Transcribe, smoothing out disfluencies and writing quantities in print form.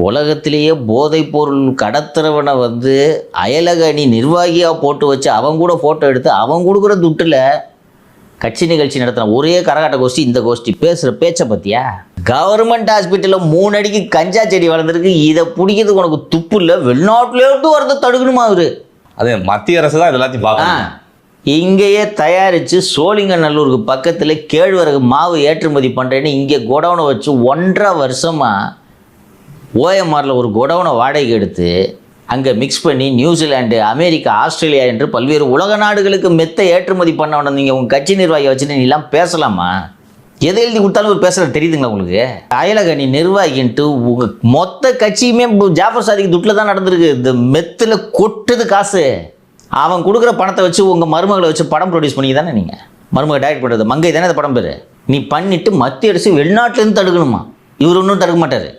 உலகத்திலேயே போதைப் பொருள் கடத்துறவனை வந்து அயலக அணி நிர்வாகியாக போட்டு வச்சு அவன் கூட ஃபோட்டோ எடுத்து அவன் கொடுக்குற துட்டில் கட்சி நிகழ்ச்சி நடத்தின ஒரே கரகாட்ட கோஷ்டி இந்த கோஷ்டி. பேசுகிற பேச்சை பற்றியா? கவர்மெண்ட் ஹாஸ்பிட்டலில் 3 அடிக்கு கஞ்சா செடி வளர்ந்துருக்கு. இதை பிடிக்கிறதுக்கு உனக்கு துப்பு இல்லை. வெளிநாட்டிலேருந்து வரதை தடுக்கணுமா அவரு? அது மத்திய அரசு தான் எல்லாத்தையும் பார்க்கணும். இங்கேயே தயாரித்து சோழிங்கநல்லூருக்கு பக்கத்தில் கேழ்வரகு மாவு ஏற்றுமதி பண்ணுறேன்னு இங்கே குடவுனை வச்சு 1.5 வருஷமாக ஓஎம்ஆரில் ஒரு குடவுனை வாடகைக்கு எடுத்து அங்கே மிக்ஸ் பண்ணி நியூசிலாண்டு, அமெரிக்கா, ஆஸ்திரேலியா என்று பல்வேறு உலக நாடுகளுக்கு மெத்த ஏற்றுமதி பண்ண நீங்கள் உங்கள் கட்சி நிர்வாகியை வச்சுட்டு நீலாம் பேசலாமா? எதை எழுதி கொடுத்தாலும் ஒரு பேசுகிறது தெரியுதுங்களா உங்களுக்கு? அயலக அணி நிர்வாகின்ட்டு உங்கள் மொத்த கட்சியுமே ஜாஃபர் சாதிக்கு துட்டில் தான் நடந்திருக்கு. இந்த மெத்தில் கொட்டுது காசு. அவன் கொடுக்குற பணத்தை வச்சு உங்கள் மருமகளை வச்சு படம் ப்ரொடியூஸ் பண்ணி தானே நீங்கள் மருமகளை டைரக்ட் பண்ணுறது. மங்கை தானே அந்த படம் பேர். நீ பண்ணிவிட்டு மத்திய அரசு வெளிநாட்டிலேருந்து தடுக்கணுமா? இவர் ஒன்றும் தடுக்க மாட்டார்.